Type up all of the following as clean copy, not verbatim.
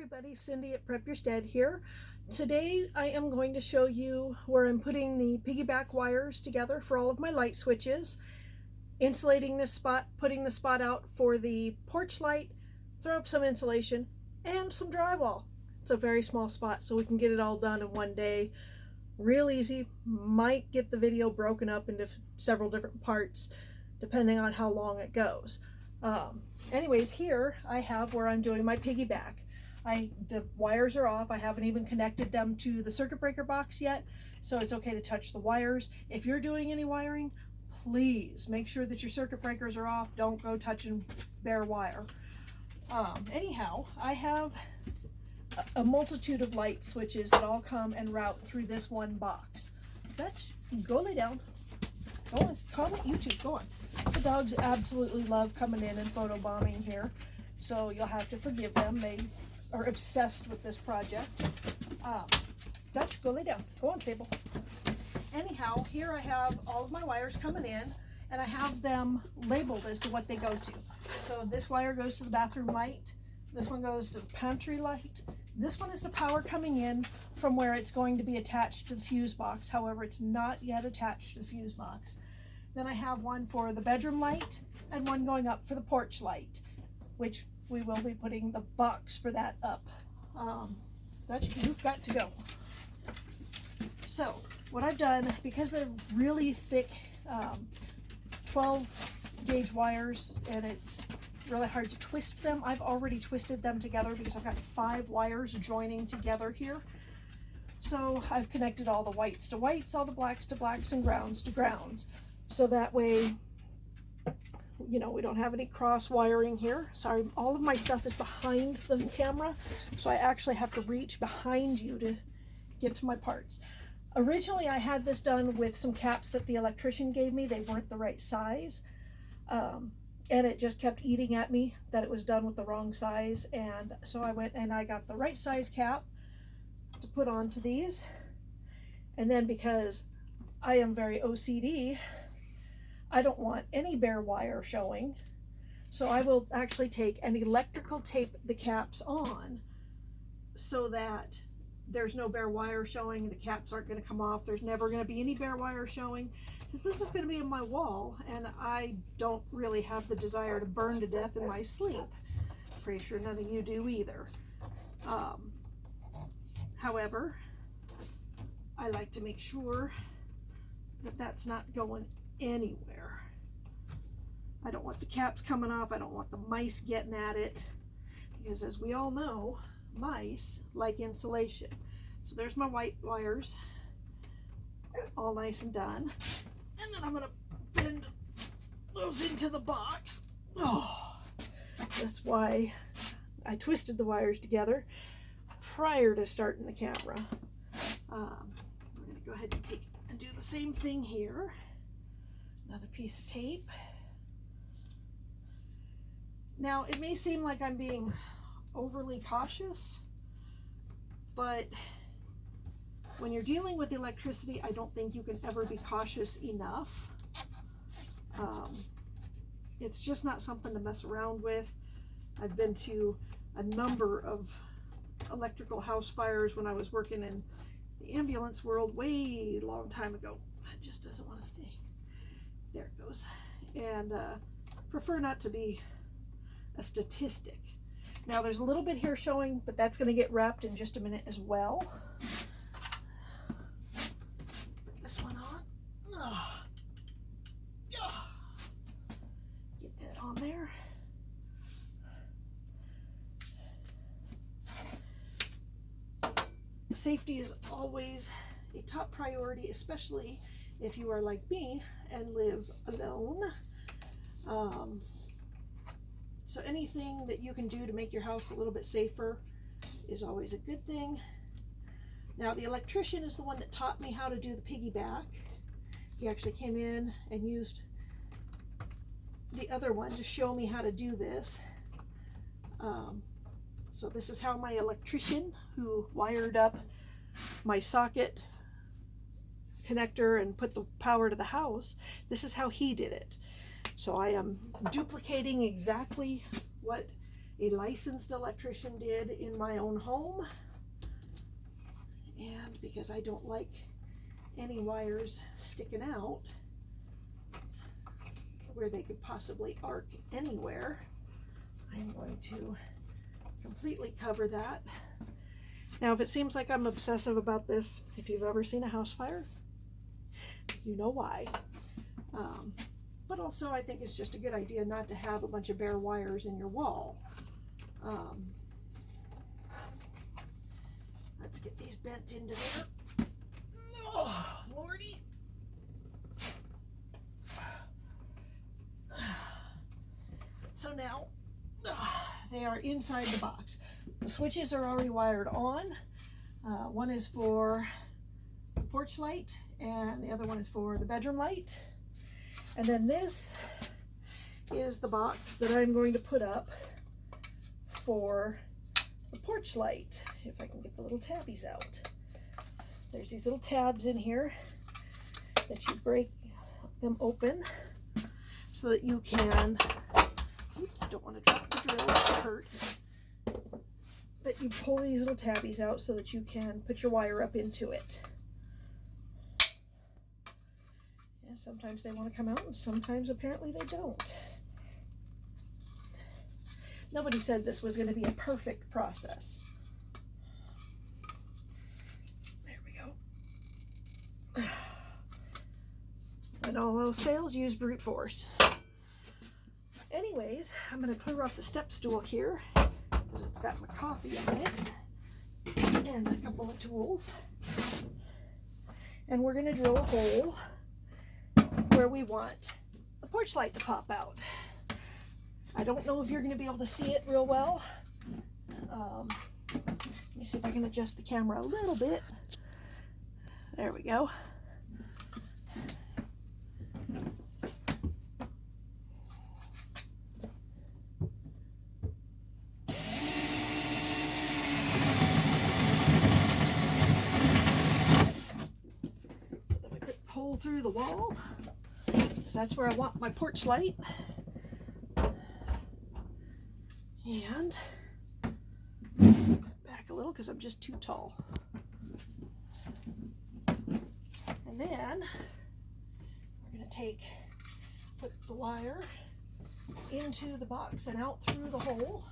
everybody, Cindy at Prep Your Stead here. Today I am going to show you where I'm putting the piggyback wires together for all of my light switches, insulating this spot, putting the spot out for the porch light, throw up some insulation, and some drywall. It's a very small spot so we can get it all done in one day. Real easy. Might get the video broken up into several different parts depending on how long it goes. Anyways, here I have where I'm doing my piggyback. The wires are off. I haven't even connected them to the circuit breaker box yet, so it's okay to touch the wires. If you're doing any wiring, please make sure that your circuit breakers are off. Don't go touching bare wire. Anyhow, I have a multitude of light switches that all come and route through this one box. Dutch, go lay down. Go on, comment YouTube, go on. The dogs absolutely love coming in and photobombing here, so you'll have to forgive them. They are obsessed with this project. Dutch, go lay down. Go on, Sable. Anyhow, here I have all of my wires coming in, and I have them labeled as to what they go to. So this wire goes to the bathroom light. This one goes to the pantry light. This one is the power coming in from where it's going to be attached to the fuse box. However, it's not yet attached to the fuse box. Then I have one for the bedroom light and one going up for the porch light, which we will be putting the box for that up. Dutch, you've got to go. So what I've done, because they're really thick 12 gauge wires and it's really hard to twist them, I've already twisted them together because I've got 5 wires joining together here. So I've connected all the whites to whites, all the blacks to blacks, and grounds to grounds. So that way, you know, we don't have any cross wiring here. Sorry, all of my stuff is behind the camera, so I actually have to reach behind you to get to my parts. Originally, I had this done with some caps that the electrician gave me. They weren't the right size, and it just kept eating at me that it was done with the wrong size. And so I went and I got the right size cap to put onto these. And then because I am very OCD, I don't want any bare wire showing, so I will actually take and electrical tape the caps on so that there's no bare wire showing. The caps aren't going to come off. There's never going to be any bare wire showing because this is going to be in my wall, and I don't really have the desire to burn to death in my sleep. Pretty sure none of you do either. However, I like to make sure that that's not going anywhere. I don't want the caps coming off. I don't want the mice getting at it, because as we all know, mice like insulation. So there's my white wires all nice and done, and then I'm going to bend those into the box. Oh, that's why I twisted the wires together prior to starting the camera. We're going to go ahead and do the same thing here. Another piece of tape. Now, it may seem like I'm being overly cautious, but when you're dealing with electricity, I don't think you can ever be cautious enough. It's just not something to mess around with. I've been to a number of electrical house fires when I was working in the ambulance world way long time ago. It just doesn't want to stay. There it goes. And prefer not to be a statistic. Now there's a little bit here showing, but that's going to get wrapped in just a minute as well. Put this one on. Get that on there. Safety is always a top priority, especially if you are like me and live alone. So anything that you can do to make your house a little bit safer is always a good thing. Now, the electrician is the one that taught me how to do the piggyback. He actually came in and used the other one to show me how to do this. So this is how my electrician, who wired up my socket connector and put the power to the house, this is how he did it. So I am duplicating exactly what a licensed electrician did in my own home. And because I don't like any wires sticking out where they could possibly arc anywhere, I'm going to completely cover that. Now, if it seems like I'm obsessive about this, if you've ever seen a house fire, you know why. But also, I think it's just a good idea not to have a bunch of bare wires in your wall. Let's get these bent into there. Oh, Lordy. So now, they are inside the box. The switches are already wired on. One is for the porch light, and the other one is for the bedroom light. And then this is the box that I'm going to put up for the porch light, if I can get the little tabbies out. There's these little tabs in here that you break them open so that you can, oops, don't want to drop the drill, it'll hurt. That you pull these little tabbies out so that you can put your wire up into it. And sometimes they want to come out and sometimes apparently they don't. Nobody said this was going to be a perfect process. There we go. And all else fails, use brute force. Anyways, I'm going to clear off the step stool here because it's got my coffee on it and a couple of tools. And we're going to drill a hole where we want the porch light to pop out. I don't know if you're going to be able to see it real well. Let me see if I can adjust the camera a little bit. There we go. So then we put the hole through the wall, because that's where I want my porch light. And let's back a little because I'm just too tall. And then we're going to put the wire into the box and out through the hole.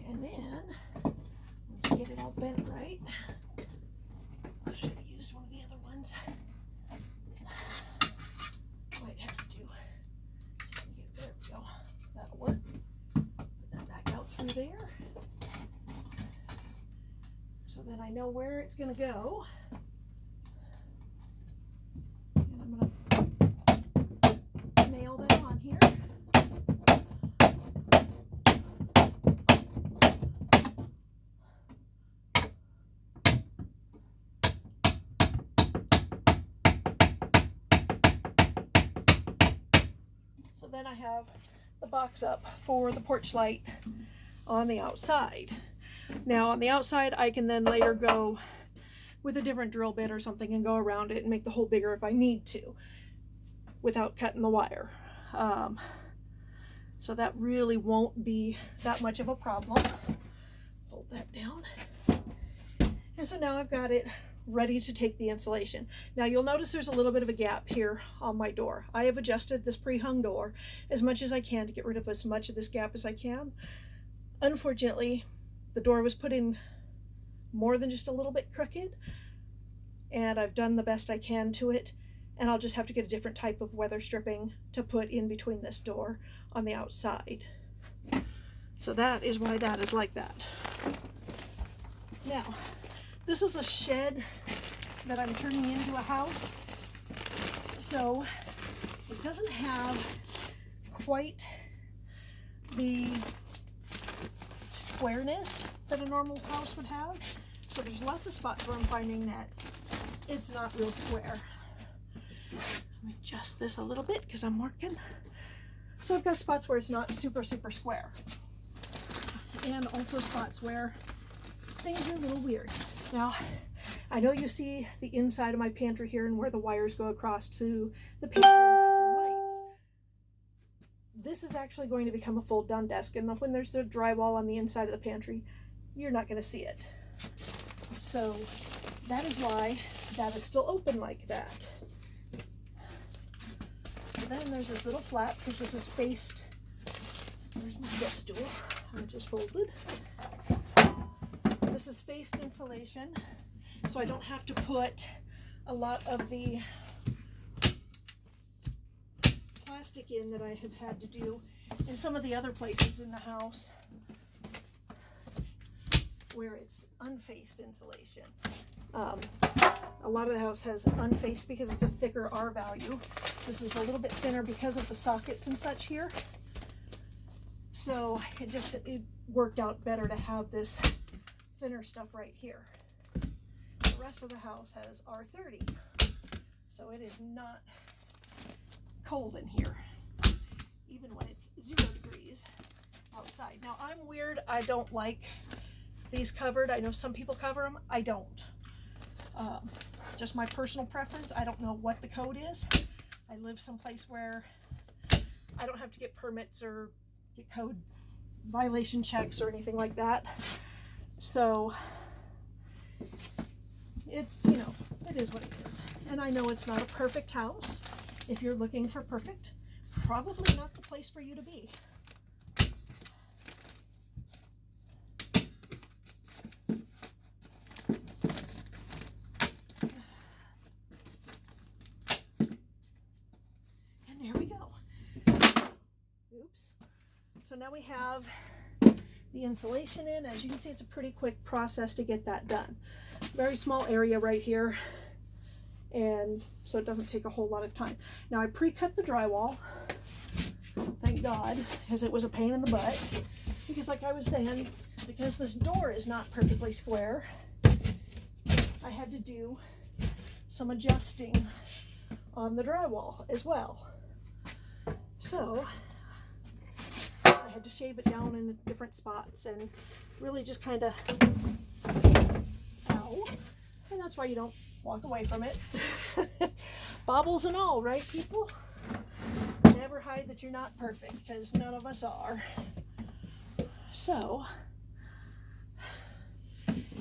And then, once I get it all bent right, I should have used one of the other ones. Might have to. There we go. That'll work. Put that back out through there. So then I know where it's going to go. And I'm going to nail them on here. So then I have the box up for the porch light on the outside. Now on the outside I can then later go with a different drill bit or something and go around it and make the hole bigger if I need to without cutting the wire. So that really won't be that much of a problem. Fold that down. And so now I've got it ready to take the insulation. Now you'll notice there's a little bit of a gap here on my door. I have adjusted this pre-hung door as much as I can to get rid of as much of this gap as I can. Unfortunately, the door was put in more than just a little bit crooked, and I've done the best I can to it, and I'll just have to get a different type of weather stripping to put in between this door on the outside. So that is why that is like that. Now, this is a shed that I'm turning into a house, so it doesn't have quite the squareness that a normal house would have. So there's lots of spots where I'm finding that it's not real square. Let me adjust this a little bit because I'm working. So I've got spots where it's not super square, and also spots where things are a little weird. Now, I know you see the inside of my pantry here and where the wires go across to the pantry and bathroom lights. this is actually going to become a fold down desk, and when there's the drywall on the inside of the pantry, you're not going to see it. So that is why that is still open like that. So then there's this little flap, because this is faced, there's my step stool, I just folded. This is faced insulation, so I don't have to put a lot of the plastic in that I have had to do in some of the other places in the house where it's unfaced insulation. A lot of the house has unfaced because it's a thicker R value. This is a little bit thinner because of the sockets and such here. So it worked out better to have this thinner stuff right here. The rest of the house has R30, so it is not cold in here, even when it's 0 degrees outside. Now I'm weird, I don't like these covered. I know some people cover them, I don't. Just my personal preference. I don't know what the code is. I live someplace where I don't have to get permits or get code violation checks or anything like that. So it's, you know, it is what it is. And I know it's not a perfect house. If you're looking for perfect, probably not the place for you to be. And there we go. Oops. So now we have the insulation in. As you can see, it's a pretty quick process to get that done. Very small area right here, and so it doesn't take a whole lot of time. Now I pre-cut the drywall, thank God, because it was a pain in the butt. Because like I was saying, because this door is not perfectly square, I had to do some adjusting on the drywall as well. So I had to shave it down in different spots and really just kind of, and that's why you don't walk away from it. Bobbles and all, right, people? Never hide that you're not perfect, because none of us are. So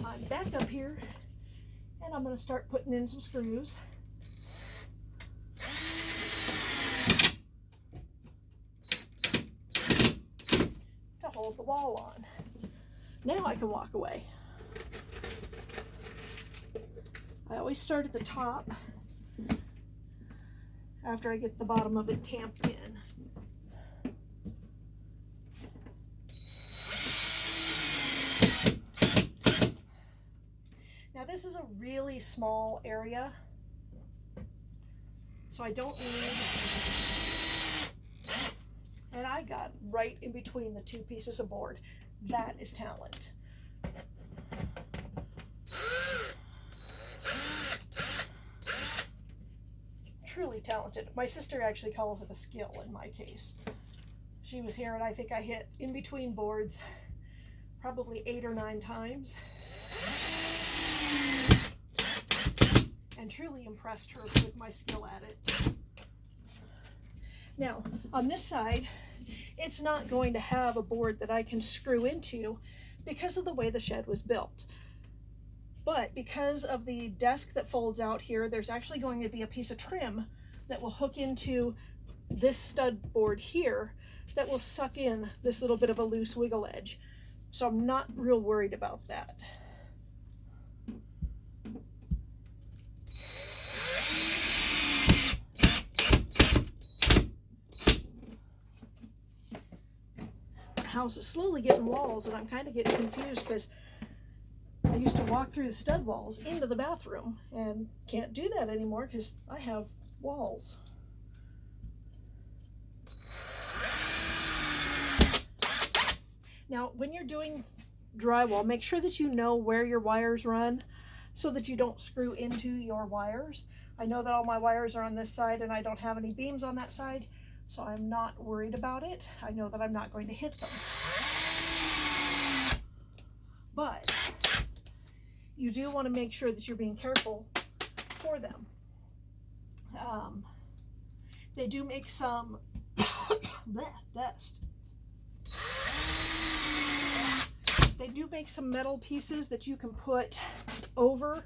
I'm back up here, and I'm going to start putting in some screws. To hold the wall on. Now I can walk away. I always start at the top after I get the bottom of it tamped in. Now this is a really small area, so I don't need, and I got right in between the two pieces of board. That is talent. Truly talented. My sister actually calls it a skill in my case. She was here and I think I hit in between boards probably 8 or 9 times, and truly impressed her with my skill at it. Now on this side, it's not going to have a board that I can screw into because of the way the shed was built. But because of the desk that folds out here, there's actually going to be a piece of trim that will hook into this stud board here that will suck in this little bit of a loose wiggle edge. So I'm not real worried about that. The house is slowly getting walls, and I'm kind of getting confused because I used to walk through the stud walls into the bathroom, and can't do that anymore because I have walls. Now, when you're doing drywall, make sure that you know where your wires run so that you don't screw into your wires. I know that all my wires are on this side and I don't have any beams on that side, so I'm not worried about it. I know that I'm not going to hit them. But you do want to make sure that you're being careful for them. They do make some Blech, dust. They do make some metal pieces that you can put over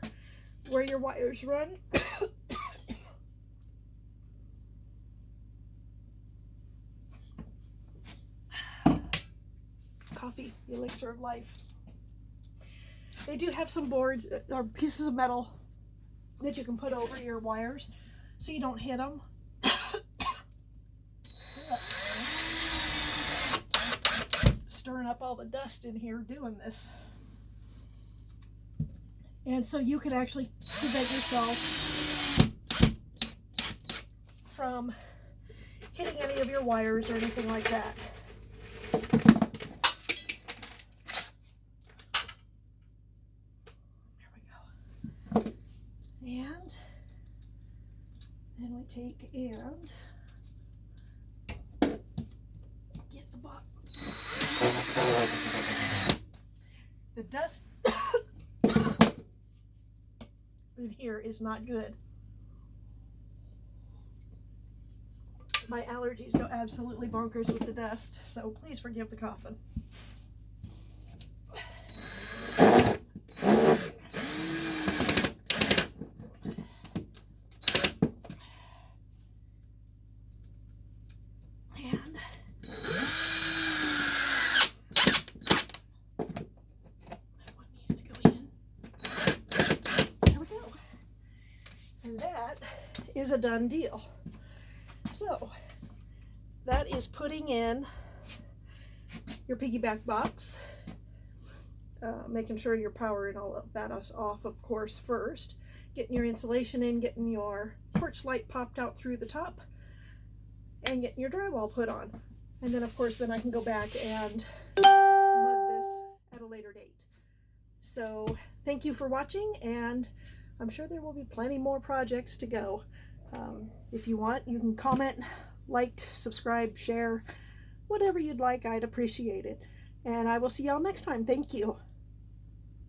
where your wires run. Coffee, the elixir of life. They do have some boards or pieces of metal that you can put over your wires so you don't hit them. Stirring up all the dust in here doing this. And so you could actually prevent yourself from hitting any of your wires or anything like that. And then we take and get the bottom. The dust in here is not good. My allergies go absolutely bonkers with the dust, so please forgive the coughing. Is a done deal. So that is putting in your piggyback box, making sure your power and all of that is off, of course, first, getting your insulation in, getting your porch light popped out through the top, and getting your drywall put on. And then of course then I can go back and mud this at a later date. So thank you for watching, and I'm sure there will be plenty more projects to go. If you want, you can comment, like, subscribe, share, whatever you'd like. I'd appreciate it. And I will see y'all next time. Thank you.